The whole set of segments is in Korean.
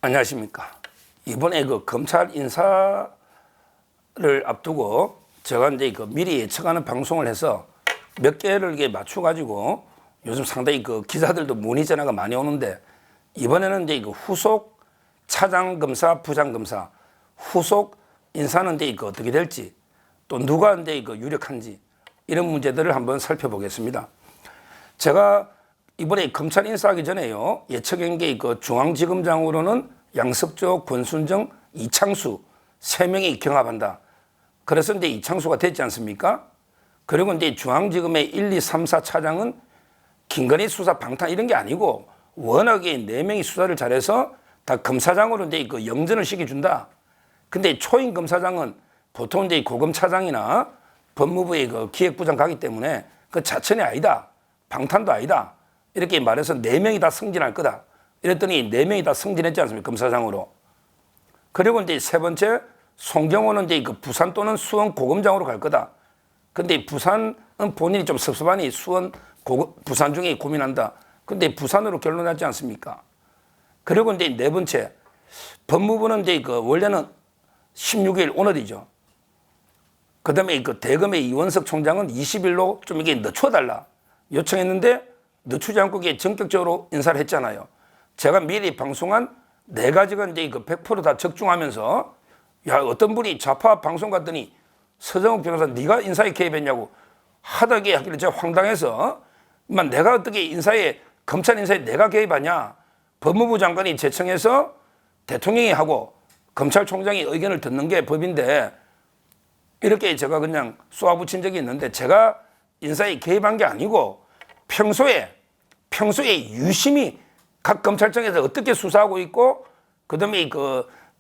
안녕하십니까. 이번에 그 검찰 인사를 앞두고 제가 이제 그 미리 예측하는 방송을 해서 몇 개를 이게 맞춰가지고 요즘 상당히 그 기자들도 문의 전화가 많이 오는데, 이번에는 이제 그 후속 차장 검사, 부장 검사 후속 인사는 이제 그 어떻게 될지, 또 누가 이제 그 유력한지, 이런 문제들을 한번 살펴보겠습니다. 제가 이번에 검찰 인사하기 전에요, 예측한 게 그 중앙지검장으로는 양석조, 권순정, 이창수 3명이 경합한다. 그래서 이제 이창수가 됐지 않습니까? 그리고 이제 중앙지검의 1, 2, 3, 4 차장은 김건희 수사 방탄 이런 게 아니고 워낙에 4명이 수사를 잘해서 다 검사장으로 이제 그 영전을 시켜준다. 근데 초임 검사장은 보통 이제 고검차장이나 법무부의 그 기획부장 가기 때문에 그 자천이 아니다. 방탄도 아니다. 이렇게 말해서 4명이 다 승진할 거다. 이랬더니 4명이 다 승진했지 않습니까? 검사장으로. 그리고 이제 세 번째, 송경호는 이제 그 부산 또는 수원 고검장으로 갈 거다. 근데 부산은 본인이 좀 섭섭하니 부산 중에 고민한다. 근데 부산으로 결론났지 않습니까? 그리고 이제 네 번째, 법무부는 이제 그 원래는 16일 오늘이죠. 그 다음에 그 대검의 이원석 총장은 20일로 좀 이게 늦춰달라 요청했는데 늦추지 않고 이게 전격적으로 인사를 했잖아요. 제가 미리 방송한 4가지가 이제 그 100%다 적중하면서, 야, 어떤 분이 좌파 방송 갔더니 서정욱 변호사 네가 인사에 개입했냐고 하다게 하길래 제가 황당해서, 내가 어떻게 인사에, 검찰 인사에 내가 개입하냐. 법무부 장관이 제청해서 대통령이 하고 검찰총장이 의견을 듣는 게 법인데, 이렇게 제가 그냥 쏘아붙인 적이 있는데, 제가 인사에 개입한 게 아니고 평소에 유심히 각 검찰청에서 어떻게 수사하고 있고, 그다음에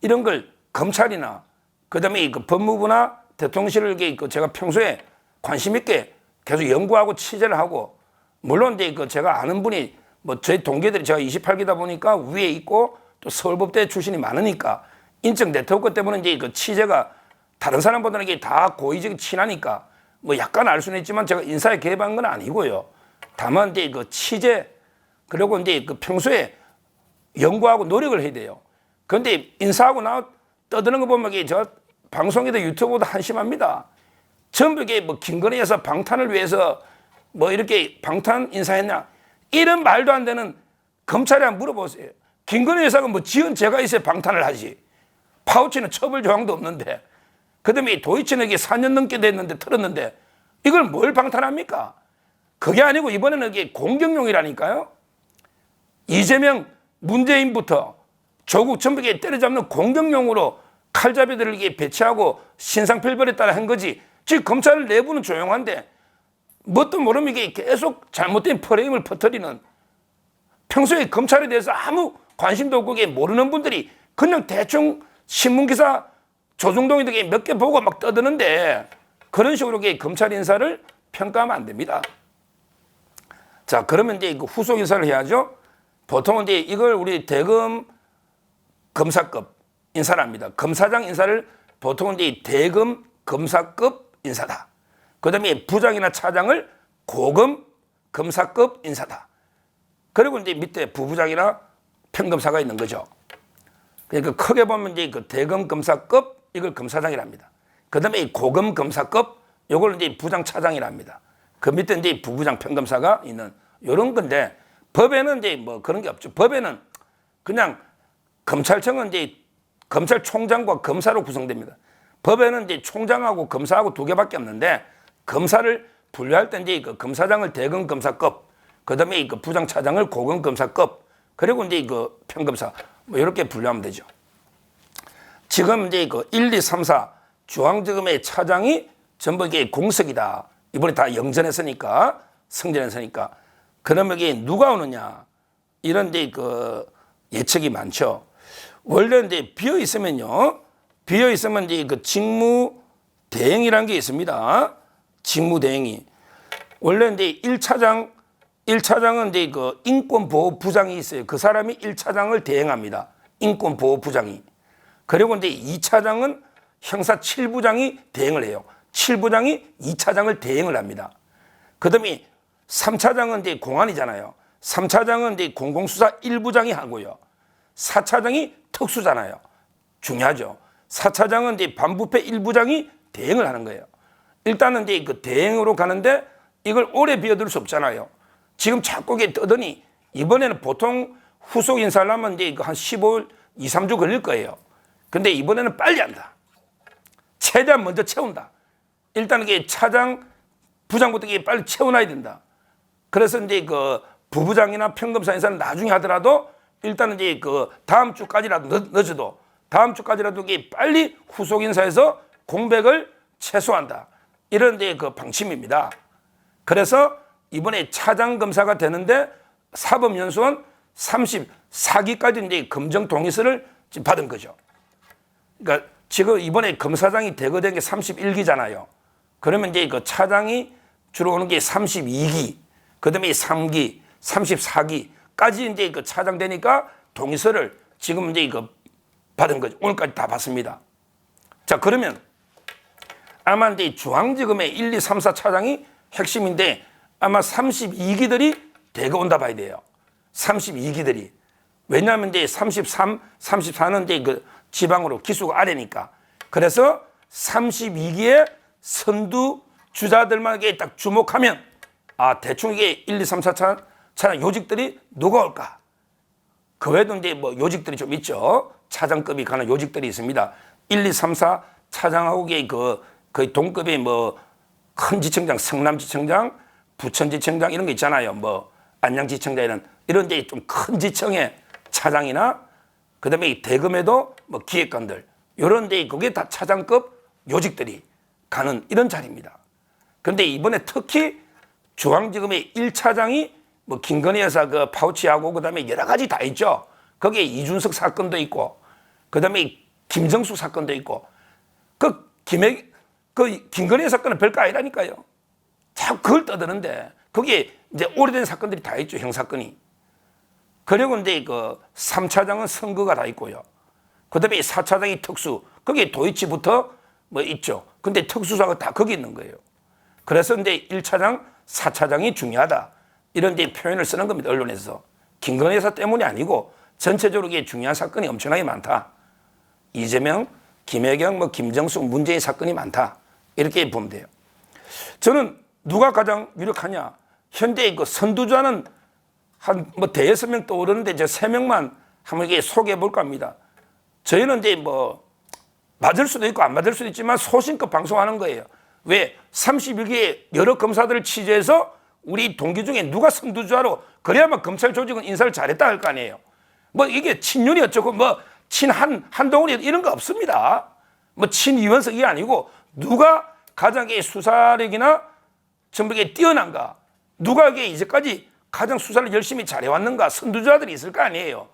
이런 걸 검찰이나 그다음에 법무부나 대통령실을 제가 평소에 관심 있게 계속 연구하고 취재를 하고, 물론 이제 제가 아는 분이 저희 동기들이, 제가 28기다 보니까 위에 있고 또 서울법대 출신이 많으니까 인적 네트워크 때문에 이제 취재가 다른 사람보다는 이게 다 고의적인 친하니까 약간 알 수는 있지만 제가 인사에 개입한 건 아니고요. 다만 이제 취재, 그리고 이제 평소에 연구하고 노력을 해야 돼요. 그런데 인사하고 떠드는 거 보면 저 방송에도 유튜브도 한심합니다. 전부 이게 김건희 여사 방탄을 위해서 이렇게 방탄 인사했냐, 이런 말도 안 되는, 검찰에 한번 물어보세요. 김건희 여사가 지은 죄가 있어야 방탄을 하지. 파우치는 처벌 조항도 없는데, 그 다음에 도이치는 이게 4년 넘게 됐는데 틀었는데 이걸 뭘 방탄합니까? 그게 아니고 이번에는 이게 공격용이라니까요. 이재명, 문재인부터 조국 전부 때려잡는 공격용으로 칼잡이들을 이게 배치하고 신상필벌에 따라 한 거지. 지금 검찰 내부는 조용한데 뭣도 모르면 이게 계속 잘못된 프레임을 퍼뜨리는, 평소에 검찰에 대해서 아무 관심도 없고 모르는 분들이 그냥 대충 신문기사 조중동이 몇 개 보고 막 떠드는데, 그런 식으로 검찰 인사를 평가하면 안 됩니다. 자, 그러면 이제 후속 인사를 해야죠. 보통은 이제 이걸 우리 대검 검사급 인사를 합니다. 검사장 인사를 보통은 이제 대검 검사급 인사다. 그 다음에 부장이나 차장을 고검 검사급 인사다. 그리고 이제 밑에 부부장이나 평검사가 있는 거죠. 그러니까 크게 보면 이제 대검 검사급, 이걸 검사장이랍니다. 그 다음에 이 고검 검사급, 요걸 이제 부장 차장이랍니다. 그 밑에 이제 부부장 평검사가 있는 요런 건데, 법에는 이제 그런 게 없죠. 법에는 그냥 검찰청은 이제 검찰총장과 검사로 구성됩니다. 법에는 이제 총장하고 검사하고 2개밖에 없는데, 검사를 분류할 때 이제 검사장을 대검 검사급, 그 다음에 부장 차장을 고검 검사급, 그리고 이제 평검사, 이렇게 분류하면 되죠. 지금 이제 1, 2, 3, 4 중앙지검의 차장이 전부 이게 공석이다. 이번에 다 영전했으니까, 승진했으니까. 그러면 이게 누가 오느냐, 이런 이제 예측이 많죠. 원래 이제 비어 있으면 이제 직무 대행이라는 게 있습니다. 직무 대행이. 원래 이제 1차장은 이제 인권보호부장이 있어요. 그 사람이 1차장을 대행합니다. 인권보호부장이. 그리고 이제 2차장은 형사 7부장이 대행을 해요. 7부장이 2차장을 대행을 합니다. 그 다음에 3차장은 이제 공안이잖아요. 3차장은 이제 공공수사 1부장이 하고요. 4차장이 특수잖아요. 중요하죠. 4차장은 이제 반부패 1부장이 대행을 하는 거예요. 일단은 이제 그 대행으로 가는데 이걸 오래 비워둘 수 없잖아요. 지금 자꾸 이게 떠더니 이번에는 보통 후속 인사를 하면 이제 한 15일, 2, 3주 걸릴 거예요. 근데 이번에는 빨리 한다. 최대한 먼저 채운다. 일단 이게 차장, 부장부터 이게 빨리 채워놔야 된다. 그래서 이제 그 부부장이나 평검사 인사는 나중에 하더라도 일단은 이제 그 다음 주까지라도 늦어도 다음 주까지라도 이게 빨리 후속 인사에서 공백을 최소화한다. 이런 이제 그 방침입니다. 그래서 이번에 차장 검사가 되는데 사법연수원 34기까지 이제 검정 동의서를 지금 받은 거죠. 그러니까 지금 이번에 검사장이 대거된 게 31기잖아요. 그러면 이제 차장이 주로 오는 게 32기, 그 다음에 3기, 34기까지 이제 차장 되니까 동의서를 지금 이제 받은 거죠. 오늘까지 다 받습니다. 자, 그러면 아마 이제 중앙지검의 1, 2, 3, 4 차장이 핵심인데 아마 32기들이 대거 온다 봐야 돼요. 32기들이. 왜냐하면 이제 33, 34는 이제 지방으로 기수가 아래니까. 그래서 32기의 선두 주자들만 딱 주목하면 대충 이게 1, 2, 3, 4 차장 요직들이 누가 올까? 그 외에도 이제 뭐 요직들이 좀 있죠. 차장급이 가는 요직들이 있습니다. 1, 2, 3, 4 차장하고 거의 동급의 뭐 큰 지청장, 성남지청장, 부천지청장 이런 거 있잖아요. 뭐 안양지청장 이런 데 좀 큰 지청의 차장이나 그다음에 대검에도 뭐 기획관들 이런 데 그게 다 차장급 요직들이 가는 이런 자리입니다. 그런데 이번에 특히 중앙지검의 1차장이 뭐 김건희 여사 그 파우치하고 그다음에 여러 가지 다 있죠. 거기에 이준석 사건도 있고 그다음에 김정수 사건도 있고 그 김건희 사건은 별거 아니라니까요. 자꾸 그걸 떠드는데 거기에 이제 오래된 사건들이 다 있죠. 형사건이. 그리고 이제 그 3차장은 선거가 다 있고요. 그다음에 4차장이 특수. 거기에 도이치부터 뭐 있죠. 근데 특수사가 다 거기 있는 거예요. 그래서 이제 1차장, 4차장이 중요하다. 이런 데 표현을 쓰는 겁니다. 언론에서. 김건희 여사 때문이 아니고 전체적으로 이게 중요한 사건이 엄청나게 많다. 이재명, 김혜경, 뭐 김정숙, 문재인 사건이 많다. 이렇게 보면 돼요. 저는 누가 가장 유력하냐? 현재 그 선두주자는 한 뭐 대여섯 명 떠오르는데 저 3명만 한번 이게 소개해 볼까 합니다. 저희는 이제 뭐 맞을 수도 있고 안 맞을 수도 있지만 소신껏 방송하는 거예요. 왜? 31개의 여러 검사들을 취재해서 우리 동기 중에 누가 선두주자로 그래야만 검찰 조직은 인사를 잘했다 할 거 아니에요. 뭐 이게 친윤이 어쩌고 뭐 한동훈이 이런 거 없습니다. 뭐 친이원석 이게 아니고 누가 가장 수사력이나 전부 뛰어난가? 누가 이제까지 가장 수사를 열심히 잘해왔는가? 선두주자들이 있을 거 아니에요.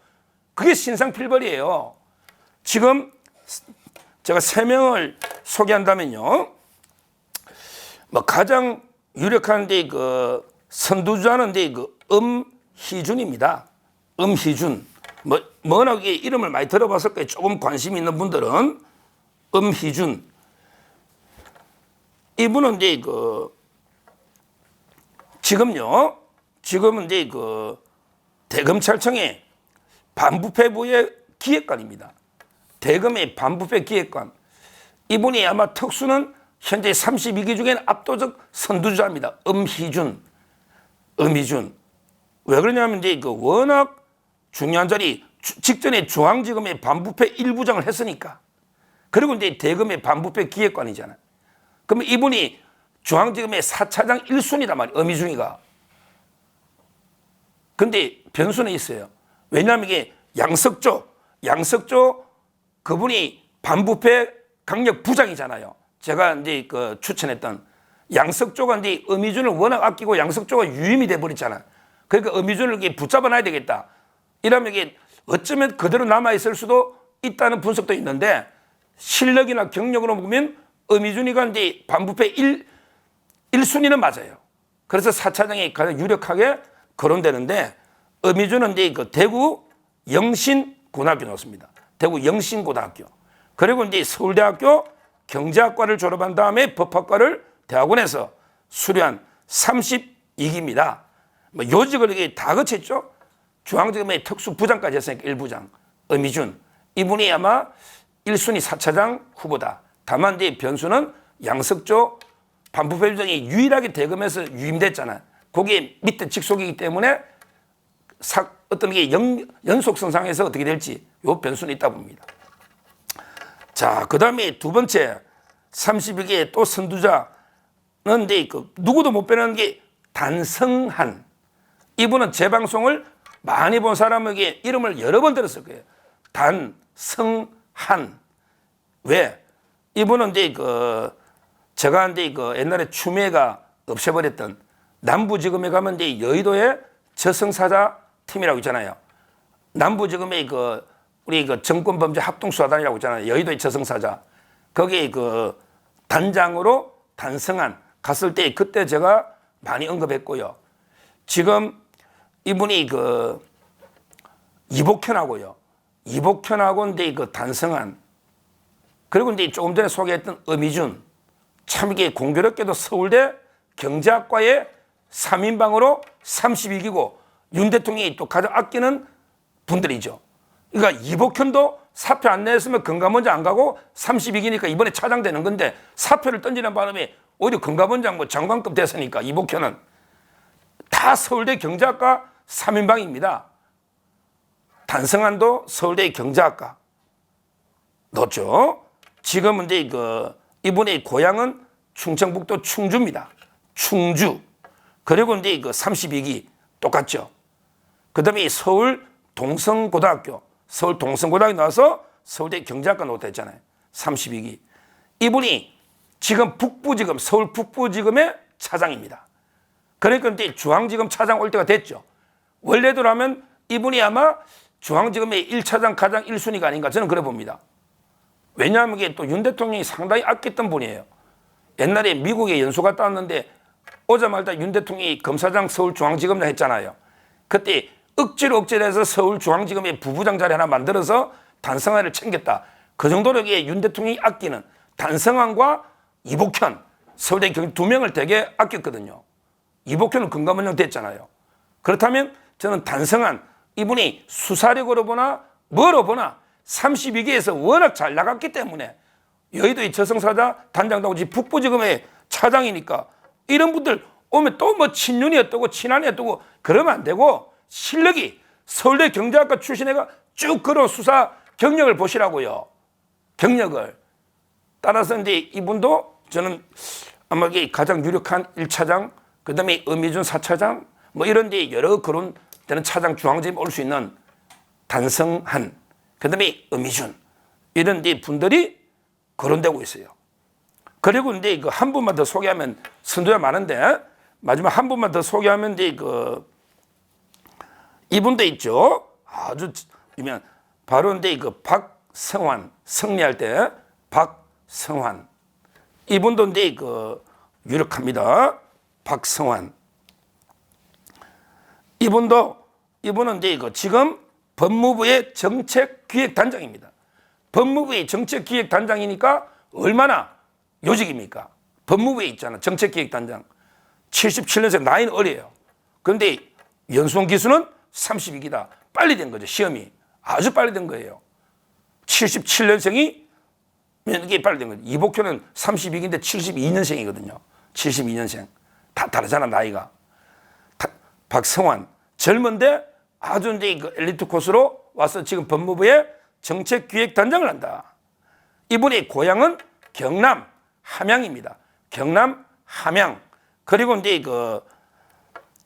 그게 신상필벌이에요. 지금 제가 3명을 소개한다면요. 뭐 가장 유력한 그 선두주자는 그 엄희준입니다. 엄희준. 뭐 워낙 이름을 많이 들어봤을 거예요. 조금 관심 있는 분들은 엄희준. 이분은 이제 지금은 이제 대검찰청의 반부패부의 기획관입니다. 대검의 반부패 기획관. 이분이 아마 특수는 현재 32기 중에는 압도적 선두주자입니다. 엄희준. 왜 그러냐면 이제 워낙 중요한 자리, 직전에 중앙지검의 반부패 1부장을 했으니까. 그리고 이제 대검의 반부패 기획관이잖아요. 그러면 이분이 중앙지검의 4차장 1순위란 말이에요. 엄희준이가. 근데 변수는 있어요. 왜냐하면 이게 양석조 그분이 반부패 강력 부장이잖아요. 제가 이제 추천했던 양석조가 이제 엄희준을 워낙 아끼고 양석조가 유임이 돼버렸잖아요. 그러니까 엄희준을 붙잡아 놔야 되겠다. 이러면 이게 어쩌면 그대로 남아있을 수도 있다는 분석도 있는데 실력이나 경력으로 보면 엄희준이가 이제 반부패 1순위는 맞아요. 그래서 4차장이 가장 유력하게 거론되는데 엄희준은 이제 대구 영신고등학교 나왔습니다. 대구 영신고등학교. 그리고 이제 서울대학교 경제학과를 졸업한 다음에 법학과를 대학원에서 수료한 32기입니다. 뭐 요직을 이게 다 거쳤죠. 중앙지검의 특수부장까지 했으니까 1부장. 엄희준. 이분이 아마 1순위 4차장 후보다. 다만 이제 변수는 양석조 반부패주장이 유일하게 대검에서 유임됐잖아요. 거기에 밑에 직속이기 때문에 어떤 게 연속성상에서 어떻게 될지 요 변수는 있다 봅니다. 자, 그 다음에 두 번째 32개 또 선두자는 이제 누구도 못 빼는 게 단성한. 이분은 제 방송을 많이 본 사람에게 이름을 여러 번 들었을 거예요. 단성한. 왜? 이분은 이제 제가 이제 옛날에 추미애가 없애버렸던 남부지검에 가면 이제 여의도에 저승사자 팀이라고 있잖아요. 남부지검의 우리 정권범죄 합동수사단이라고 있잖아요. 여의도의 저승사자. 거기에 단장으로 단성한 갔을 때 그때 제가 많이 언급했고요. 지금 이분이 이복현하고요. 이복현하고 이제 단성한. 그리고 이제 조금 전에 소개했던 엄희준. 참 이게 공교롭게도 서울대 경제학과의 3인방으로 32기고 윤 대통령이 또 가장 아끼는 분들이죠. 그러니까 이복현도 사표 안 냈으면 금감원장 안 가고 32기니까 이번에 차장되는 건데 사표를 던지는 바람에 오히려 금감원장 장관급 됐으니까 이복현은 다 서울대 경제학과 3인방입니다. 단성한도 서울대 경제학과 넣었죠. 지금은 이제 이분의 고향은 충청북도 충주입니다. 충주. 그리고 이제 32기 똑같죠. 그 다음에 서울 동성고등학교. 서울 동성고등학교 나와서 서울대 경제학과 나왔다 했잖아요. 32기. 이분이 지금 북부지검, 서울 북부지검의 차장입니다. 그러니까 이제 중앙지검 차장 올 때가 됐죠. 원래대로라면 이분이 아마 중앙지검의 1차장 가장 1순위가 아닌가 저는 그래 봅니다. 왜냐하면 이게 또 윤 대통령이 상당히 아꼈던 분이에요. 옛날에 미국에 연수 갔다 왔는데 오자마자 윤 대통령이 검사장 서울중앙지검장 했잖아요. 그때 억지로 해서 서울중앙지검의 부부장 자리 하나 만들어서 단성한을 챙겼다. 그 정도로 윤 대통령이 아끼는 단성한과 이복현, 서울대 경제 두 명을 되게 아꼈거든요. 이복현은 금감원장 됐잖아요. 그렇다면 저는 단성한 이분이 수사력으로 보나 뭐로 보나 32기에서 워낙 잘 나갔기 때문에 여의도의 저승사자 단장도 북부지검의 차장이니까 이런 분들 오면 또 뭐 친윤이었다고 친한이었다고 그러면 안 되고 실력이 서울대 경제학과 출신 애가 쭉 걸어온 수사 경력을 보시라고요. 경력을. 따라서 이제 이분도 저는 아마 이게 가장 유력한 1차장, 그 다음에 엄희준 4차장, 뭐 이런 데 여러 거론되는 차장 중앙지검에 올 수 있는 단성한, 그 다음에 엄희준, 이런 데 분들이 거론되고 있어요. 그리고 이제 한 분만 더 소개하면 선두가 많은데 마지막 한 분만 더 소개하면 이제 이분도 있죠. 아주 유명. 바로 이제 박성환 승리할 때 박성환 이분도 이제 유력합니다. 박성환 이분은 이제 지금 법무부의 정책기획단장입니다. 법무부의 정책기획단장이니까 얼마나 요직입니까? 법무부에 있잖아. 정책기획단장. 77년생 나이는 어려요. 그런데 연수원 기수는 32기다. 빨리 된 거죠. 시험이. 아주 빨리 된 거예요. 77년생이 이게 빨리 된 거죠. 이복현은 32기인데 72년생이거든요. 72년생. 다 다르잖아 나이가. 박성환 젊은데 아주 이제 엘리트 코스로 와서 지금 법무부의 정책기획단장을 한다. 이분의 고향은 경남 함양입니다. 경남 함양. 그리고 이제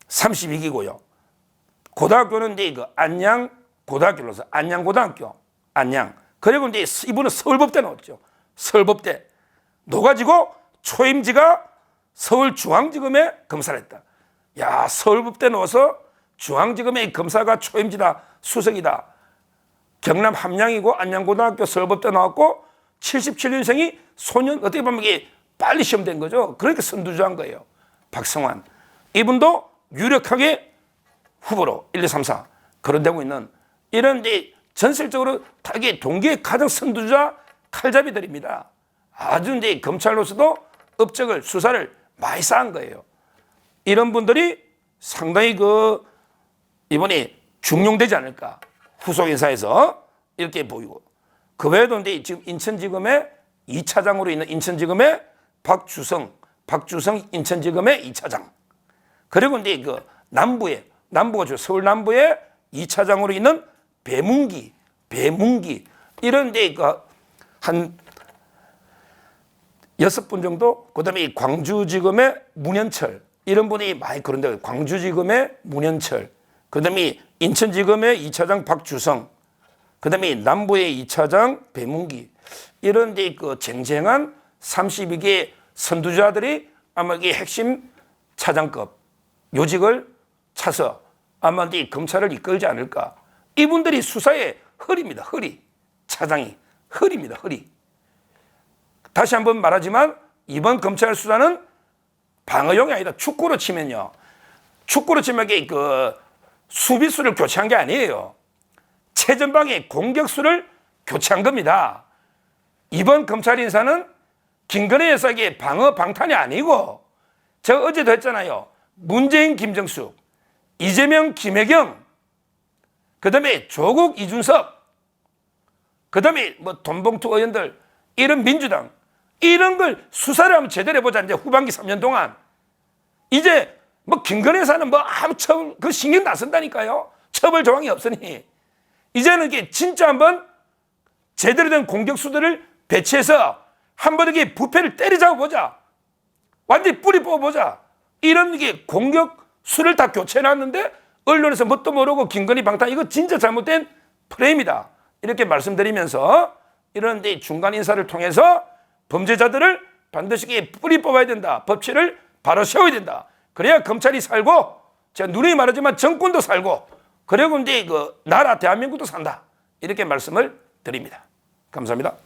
32기고요. 고등학교는 이제 안양 고등학교로서 안양고등학교 안양. 그리고 이제 이분은 서울법대 나왔죠. 서울법대 넣어가지고 초임지가 서울중앙지검에 검사를 했다. 야, 서울법대 넣어서 중앙지검의 검사가 초임지다, 수석이다. 경남 함양이고 안양고등학교 서울법대 나왔고 77년생이 소년 어떻게 보면 이게 빨리 시험된 거죠. 그러니까 선두주한 거예요. 박성환. 이분도 유력하게 후보로 1, 2, 3, 4 거론되고 있는 이런 이제 전설적으로 타계 동기의 가장 선두주자 칼잡이들입니다. 아주 이제 검찰로서도 업적을 수사를 많이 쌓은 거예요. 이런 분들이 상당히 이번에 중용되지 않을까. 후속 인사에서 이렇게 보이고, 그 외에도 이제 지금 인천지검의 2차장으로 있는 인천지검의 박주성 인천지검의 2차장, 그리고 이제 그 남부가 서울 남부의 2차장으로 있는 배문기 이런 이제 한 6분 정도, 그다음에 이 광주지검의 문현철 이런 분이 많이 그런데, 광주지검의 문현철, 그다음에 이 인천지검의 2차장 박주성, 그다음에 남부의 2차장 배문기, 이런 이제 그 쟁쟁한 32개 선두주자들이 아마 이게 핵심 차장급 요직을 차서 아마 이제 검찰을 이끌지 않을까. 이분들이 수사의 허리입니다. 차장이 허리입니다. 다시 한번 말하지만 이번 검찰 수사는 방어용이 아니다. 축구로 치면요, 이게 그 수비수를 교체한 게 아니에요. 최전방의 공격수를 교체한 겁니다. 이번 검찰 인사는 김건희 여사에게 방어 방탄이 아니고, 제가 어제도 했잖아요. 문재인, 김정숙, 이재명, 김혜경, 그 다음에 조국, 이준석, 그 다음에 뭐 돈봉투 의원들, 이런 민주당, 이런 걸 수사를 한번 제대로 해보자. 이제 후반기 3년 동안. 이제 뭐 김건희 여사는 뭐 아무 처벌, 그 신경 안 쓴다니까요. 처벌 조항이 없으니. 이제는 이게 진짜 한번 제대로 된 공격수들을 배치해서 한번 이게 부패를 때리자고 보자. 완전히 뿌리 뽑아보자. 이런 게 공격수를 다 교체해놨는데 언론에서 뭣도 모르고 김건희 방탄, 이거 진짜 잘못된 프레임이다. 이렇게 말씀드리면서 이런 데 중간 인사를 통해서 범죄자들을 반드시 뿌리 뽑아야 된다. 법치를 바로 세워야 된다. 그래야 검찰이 살고, 제가 누누이 말하지만 정권도 살고, 그리고 이제 그 나라 대한민국도 산다. 이렇게 말씀을 드립니다. 감사합니다.